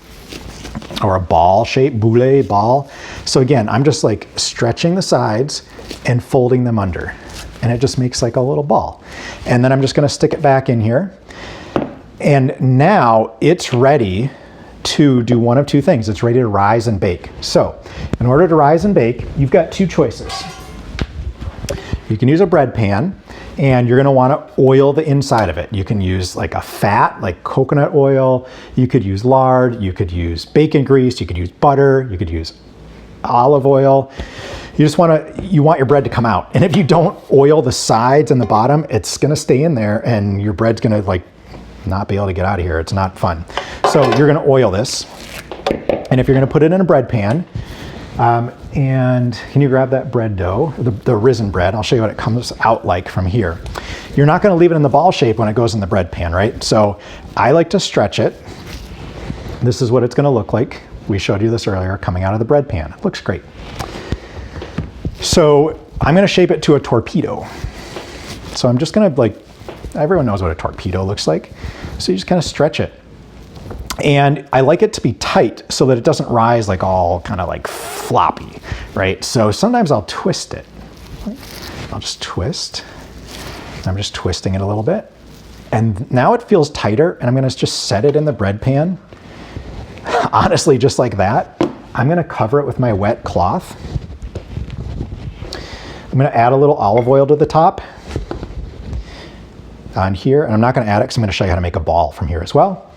S1: or a ball shape, boule ball. So again, I'm just like stretching the sides and folding them under, and it just makes like a little ball. And then I'm just gonna stick it back in here. And now it's ready to do one of two things. It's ready to rise and bake. So in order to rise and bake, you've got two choices. You can use a bread pan, and you're gonna wanna oil the inside of it. You can use like a fat, like coconut oil. You could use lard, you could use bacon grease, you could use butter, you could use olive oil. You want your bread to come out. And if you don't oil the sides and the bottom, it's gonna stay in there, and your bread's gonna like not be able to get out of here. It's not fun. So you're gonna oil this, and if you're gonna put it in a bread pan, and can you grab that bread dough, the risen bread? I'll show you what it comes out like from here. You're not gonna leave it in the ball shape when it goes in the bread pan, right? So I like to stretch it. This is what it's gonna look like. We showed you this earlier, coming out of the bread pan. It looks great. So I'm gonna shape it to a torpedo. So I'm just gonna everyone knows what a torpedo looks like. So you just kind of stretch it. And I like it to be tight so that it doesn't rise like all kind of like floppy, right? So sometimes I'll twist it. I'll just twist. I'm just twisting it a little bit. And now it feels tighter, and I'm gonna just set it in the bread pan. Honestly, just like that. I'm gonna cover it with my wet cloth. I'm gonna add a little olive oil to the top on here, and I'm not gonna add it because I'm gonna show you how to make a ball from here as well.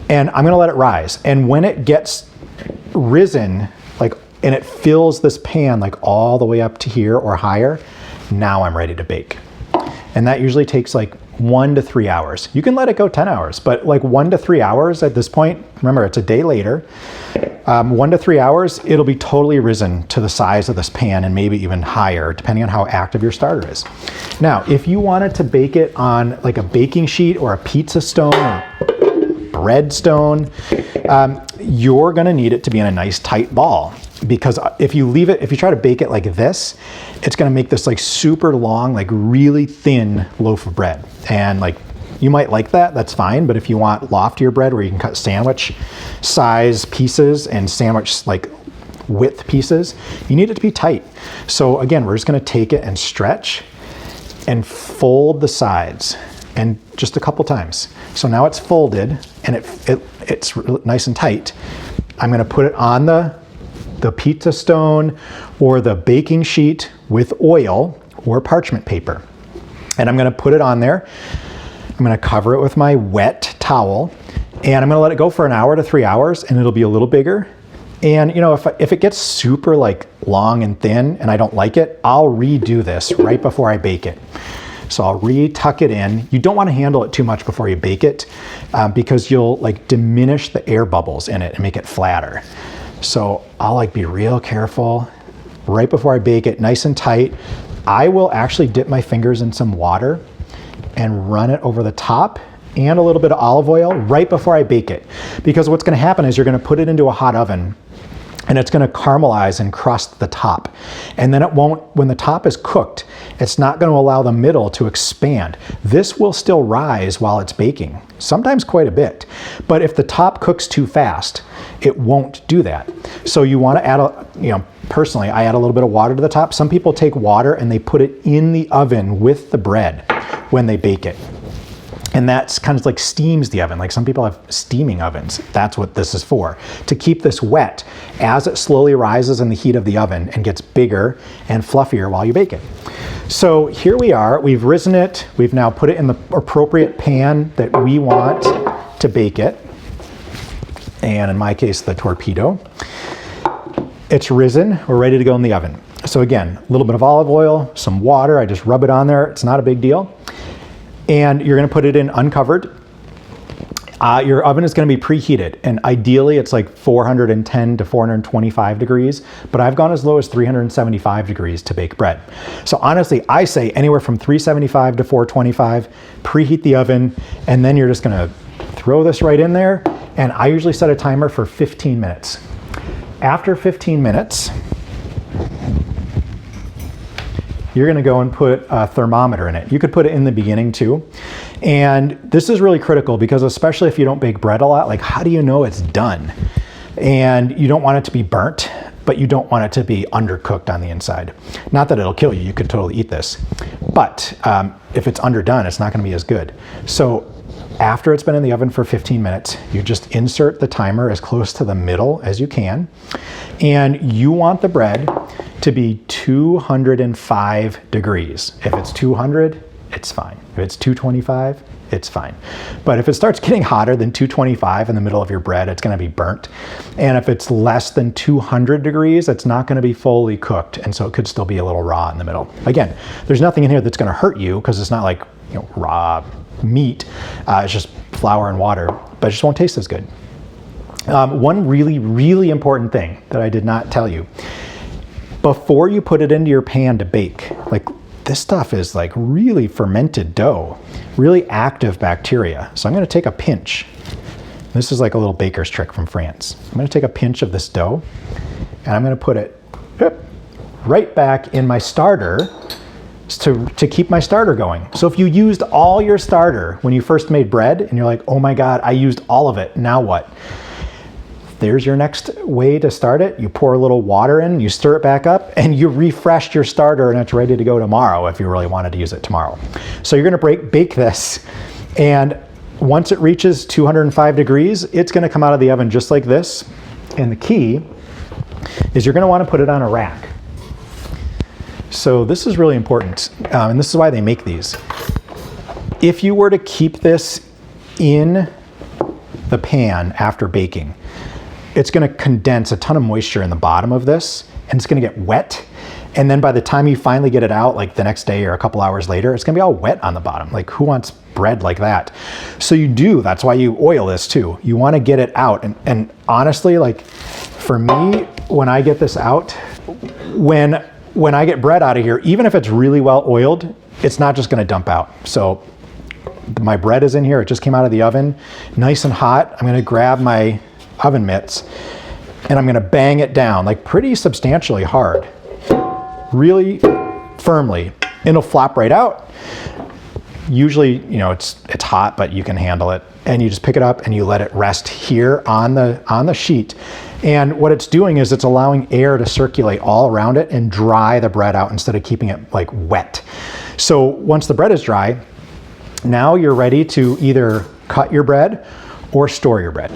S1: And I'm gonna let it rise. And when it gets risen, and it fills this pan like all the way up to here or higher, now I'm ready to bake. And that usually takes like 1 to 3 hours. You can let it go 10 hours, but like 1 to 3 hours at this point, remember it's a day later, 1 to 3 hours, it'll be totally risen to the size of this pan, and maybe even higher, depending on how active your starter is. Now, if you wanted to bake it on like a baking sheet or a pizza stone or bread stone, you're gonna need it to be in a nice tight ball. Because if you try to bake it like this, it's gonna make this like super long, like really thin loaf of bread. And like, you might like that, that's fine. But if you want loftier bread where you can cut sandwich size pieces and sandwich like width pieces, you need it to be tight. So again, we're just gonna take it and stretch and fold the sides, and just a couple times. So now it's folded and it's nice and tight. I'm gonna put it on the the pizza stone or the baking sheet with oil or parchment paper. And I'm gonna put it on there. I'm gonna cover it with my wet towel, and I'm gonna let it go for an hour to 3 hours, and it'll be a little bigger. And you know, if it gets super like long and thin and I don't like it, I'll redo this right before I bake it. So I'll tuck it in. You don't want to handle it too much before you bake it because you'll like diminish the air bubbles in it and make it flatter. So I'll like be real careful right before I bake it, nice and tight. I will actually dip my fingers in some water and run it over the top and a little bit of olive oil right before I bake it. Because what's going to happen is you're going to put it into a hot oven and it's going to caramelize and crust the top. And then it won't, when the top is cooked, it's not going to allow the middle to expand. This will still rise while it's baking, sometimes quite a bit. But if the top cooks too fast, it won't do that. So you want to add personally, I add a little bit of water to the top. Some people take water and they put it in the oven with the bread when they bake it. And that's kind of like steams the oven. Like some people have steaming ovens. That's what this is for, to keep this wet as it slowly rises in the heat of the oven and gets bigger and fluffier while you bake it. So here we are, we've risen it. We've now put it in the appropriate pan that we want to bake it. And in my case, the torpedo. It's risen, we're ready to go in the oven. So again, a little bit of olive oil, some water, I just rub it on there. It's not a big deal. And you're gonna put it in uncovered. Your oven is gonna be preheated, and ideally it's like 410 to 425 degrees, but I've gone as low as 375 degrees to bake bread. So honestly, I say anywhere from 375 to 425, preheat the oven, and then you're just gonna throw this right in there, and I usually set a timer for 15 minutes. After 15 minutes, you're gonna go and put a thermometer in it. You could put it in the beginning too. And this is really critical because especially if you don't bake bread a lot, like how do you know it's done? And you don't want it to be burnt, but you don't want it to be undercooked on the inside. Not that it'll kill you, you could totally eat this. But if it's underdone, it's not gonna be as good. So after it's been in the oven for 15 minutes, you just insert the timer as close to the middle as you can. And you want the bread to be 205 degrees. If it's 200, it's fine. If it's 225, it's fine. But if it starts getting hotter than 225 in the middle of your bread, it's gonna be burnt. And if it's less than 200 degrees, it's not gonna be fully cooked. And so it could still be a little raw in the middle. Again, there's nothing in here that's gonna hurt you because it's not like raw meat. It's just flour and water, but it just won't taste as good. One really, really important thing that I did not tell you. Before you put it into your pan to bake, like this stuff is like really fermented dough, really active bacteria. So I'm gonna take a pinch. This is like a little baker's trick from France. I'm gonna take a pinch of this dough and I'm gonna put it right back in my starter to keep my starter going. So if you used all your starter when you first made bread and you're like, oh my God, I used all of it, now what? There's your next way to start it. You pour a little water in, you stir it back up, and you refreshed your starter and it's ready to go tomorrow if you really wanted to use it tomorrow. So you're gonna bake this, and once it reaches 205 degrees, it's gonna come out of the oven just like this. And the key is you're gonna wanna put it on a rack. So this is really important, and this is why they make these. If you were to keep this in the pan after baking, it's gonna condense a ton of moisture in the bottom of this, and it's gonna get wet. And then by the time you finally get it out, like the next day or a couple hours later, it's gonna be all wet on the bottom. Like who wants bread like that? So that's why you oil this too. You wanna get it out. And honestly, like for me, when I get this out, when I get bread out of here, even if it's really well oiled, it's not just gonna dump out. So my bread is in here, it just came out of the oven, nice and hot. I'm gonna grab my oven mitts and I'm gonna bang it down, like pretty substantially hard, really firmly, and it'll flop right out. Usually, it's hot, but you can handle it. And you just pick it up and you let it rest here on the sheet. And what it's doing is it's allowing air to circulate all around it and dry the bread out instead of keeping it like wet. So once the bread is dry, now you're ready to either cut your bread or store your bread.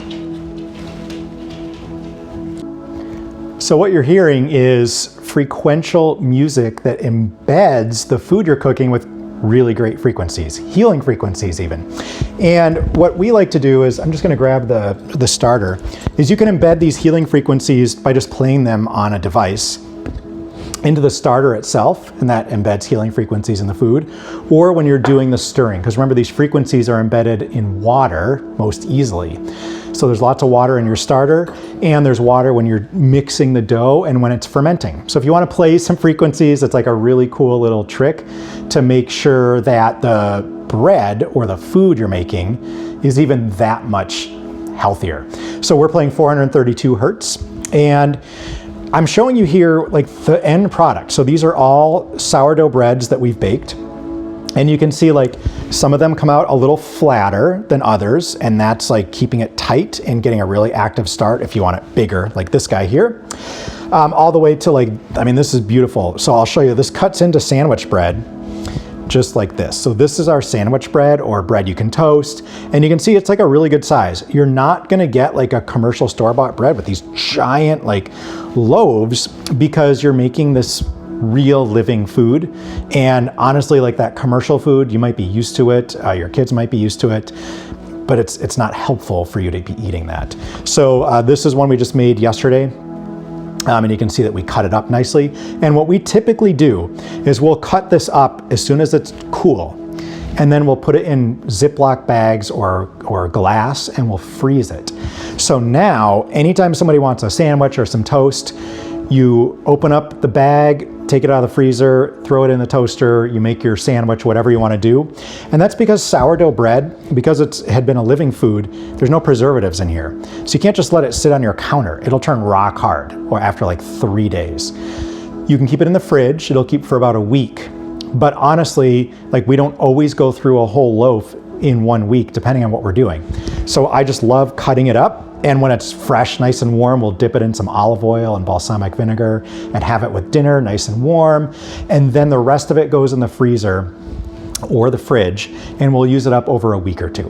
S1: So what you're hearing is frequential music that embeds the food you're cooking with really great frequencies, healing frequencies even. And what we like to do is, I'm just gonna grab the starter, is you can embed these healing frequencies by just playing them on a device into the starter itself, and that embeds healing frequencies in the food, or when you're doing the stirring, because remember these frequencies are embedded in water most easily. So there's lots of water in your starter, and there's water when you're mixing the dough and when it's fermenting. So if you want to play some frequencies, it's like a really cool little trick to make sure that the bread or the food you're making is even that much healthier. So we're playing 432 hertz, and I'm showing you here like the end product. So these are all sourdough breads that we've baked. And you can see like some of them come out a little flatter than others, and that's like keeping it tight and getting a really active start if you want it bigger, like this guy here. All the way to like, I mean, this is beautiful. So I'll show you, this cuts into sandwich bread just like this. So this is our sandwich bread, or bread you can toast, and you can see it's like a really good size. You're not gonna get like a commercial store-bought bread with these giant like loaves, because you're making this real living food. And honestly, like that commercial food, you might be used to it, your kids might be used to it, but it's not helpful for you to be eating that. So this is one we just made yesterday. And you can see that we cut it up nicely. And what we typically do is we'll cut this up as soon as it's cool, and then we'll put it in Ziploc bags or glass, and we'll freeze it. So now, anytime somebody wants a sandwich or some toast, you open up the bag, take it out of the freezer, throw it in the toaster, you make your sandwich, whatever you want to do. And that's because sourdough bread, because it had been a living food, there's no preservatives in here. So you can't just let it sit on your counter. It'll turn rock hard, or after like 3 days. You can keep it in the fridge, it'll keep for about a week. But honestly, like we don't always go through a whole loaf in 1 week, depending on what we're doing. So I just love cutting it up. And when it's fresh, nice and warm, we'll dip it in some olive oil and balsamic vinegar and have it with dinner, nice and warm. And then the rest of it goes in the freezer or the fridge, and we'll use it up over a week or two.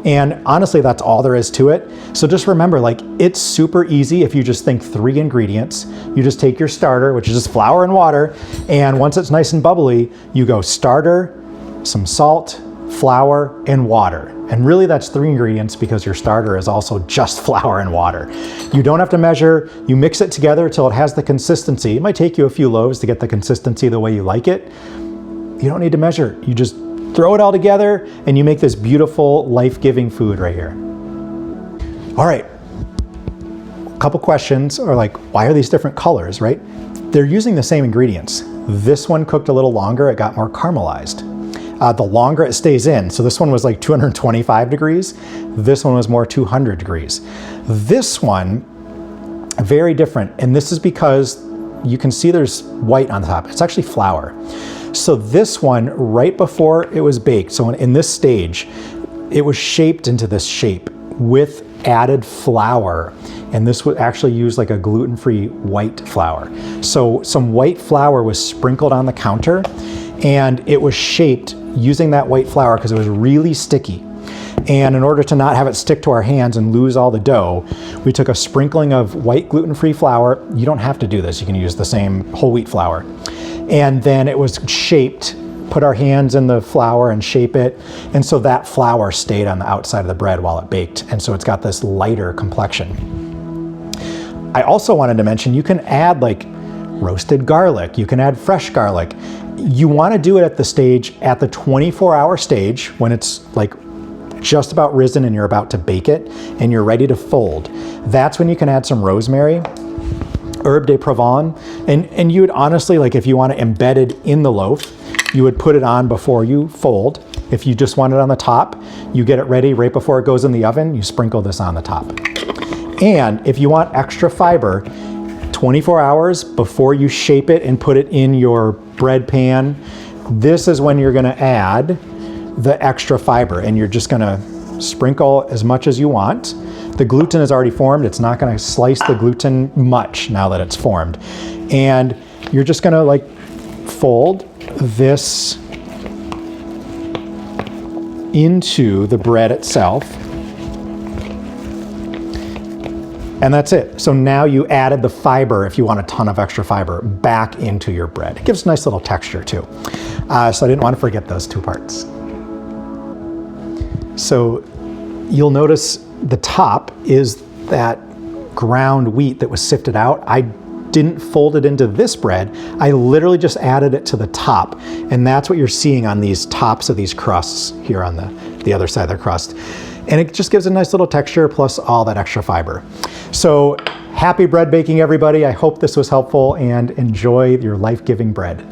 S1: And honestly, that's all there is to it. So just remember, like, it's super easy if you just think 3 ingredients. You just take your starter, which is just flour and water, and once it's nice and bubbly, you go starter, some salt, flour, and water. And really that's 3 ingredients, because your starter is also just flour and water. You don't have to measure, you mix it together till it has the consistency. It might take you a few loaves to get the consistency the way you like it. You don't need to measure, you just throw it all together and you make this beautiful, life-giving food right here. All right, a couple questions are like, why are these different colors, right? They're using the same ingredients. This one cooked a little longer, it got more caramelized. The longer it stays in, so this one was like 225 degrees, this one was more 200 degrees. This one, very different, and this is because you can see there's white on the top. It's actually flour. So this one, right before it was baked, so in this stage, it was shaped into this shape with added flour, and this would actually use like a gluten-free white flour. So some white flour was sprinkled on the counter, and it was shaped using that white flour because it was really sticky. And in order to not have it stick to our hands and lose all the dough, we took a sprinkling of white gluten-free flour. You don't have to do this, you can use the same whole wheat flour. And then it was shaped, put our hands in the flour and shape it. And so that flour stayed on the outside of the bread while it baked. And so it's got this lighter complexion. I also wanted to mention, you can add like roasted garlic, you can add fresh garlic. You want to do it at the 24-hour stage, when it's like just about risen and you're about to bake it and you're ready to fold. That's when you can add some rosemary, herb de Provence, and you would honestly, like if you want to embed it in the loaf, you would put it on before you fold. If you just want it on the top, you get it ready right before it goes in the oven, you sprinkle this on the top. And if you want extra fiber, 24 hours before you shape it and put it in your bread pan, this is when you're gonna add the extra fiber, and you're just gonna sprinkle as much as you want. The gluten is already formed. It's not gonna slice the gluten much now that it's formed. And you're just gonna like fold this into the bread itself. And that's it. So now you added the fiber, if you want a ton of extra fiber, back into your bread. It gives a nice little texture too. So I didn't want to forget those two parts. So you'll notice the top is that ground wheat that was sifted out. I didn't fold it into this bread. I literally just added it to the top. And that's what you're seeing on these tops of these crusts here on the other side of the crust. And it just gives a nice little texture plus all that extra fiber. So happy bread baking, everybody. I hope this was helpful, and enjoy your life-giving bread.